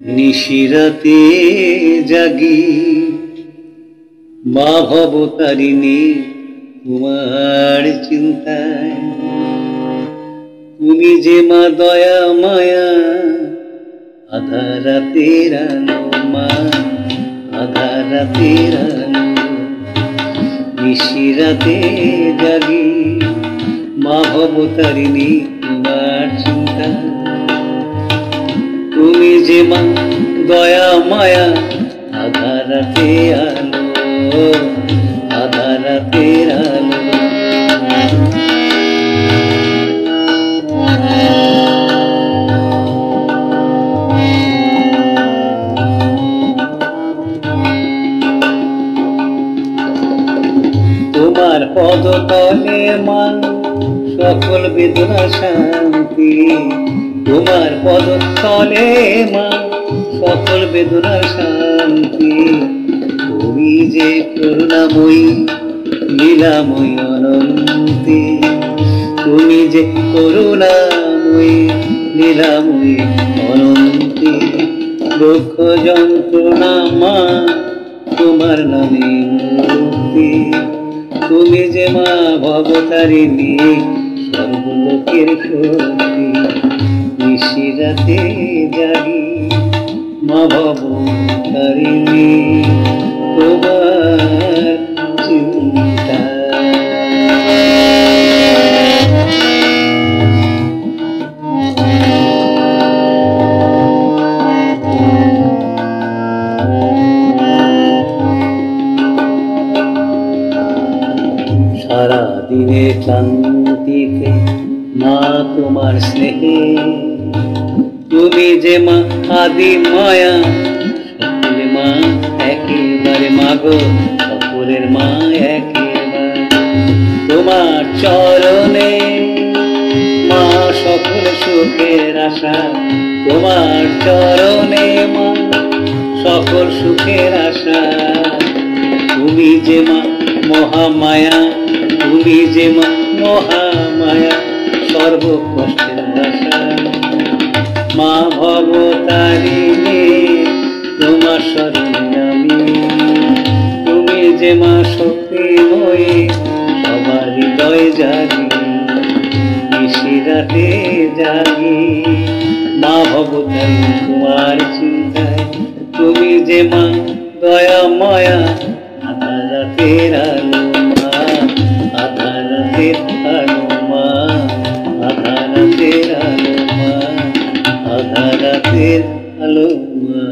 নিশিরাতে জাগি মা ভবতারিণী তোমার চিন্তায়। তুমি যে মা দয়া মায়া আধার রাতের আলো মা, আধার রাতের আলো। নিশিরাতে জাগি মা ভবতারিণী তোমার চিন্তায়। তুমি যে মা দয়া মায়া আধার রাতের আলো, আধার রাতের আলো। তোমার পদতলে মা সকল বেদনা শান্তি। তোমার পদতলে মা সকল বেদনা শান্তি। তুমি যে করুণাময়ী লীলাময়ী অনন্তি। তুমি যে করুণাময়ী লীলাময়ী অনন্তি। দুঃখ যন্ত্রণা মা তোমার নামে মুক্তি। তুমি যে মা ভবতারিণী সর্বলোকের শক্তি। নিশিরাতে জাগি মা ভবতারিণী তোমার চিন্তা। সারা দিনে ক্লান্তিতে মা তোমার স্নেহে। তুমি যে মা আদি মায়া সকলে মা একেবারে মাগো, সকলের মা একেবারে। তোমার চরণে মা সকল সুখের আশা। তোমার চরণে মা সকল সুখের আশা। তুমি যে মা মহামায়া, তুমি যে মা মহামায়া সর্ব কষ্টের ভাষা। মা ভবতারিণী তোমার শরণে আমি। তুমি যে মা শক্তিময়ী সবার হৃদয় জাগি। নিশিরাতে জাগি মা ভবতারিণী তোমার চিন্তায়। তুমি যে মা দয়া মায়া আধার রাতের আলো মা, আধার রাতের আলো মা, আধার রাতের আলো মা, আধার রাতের আলো মা।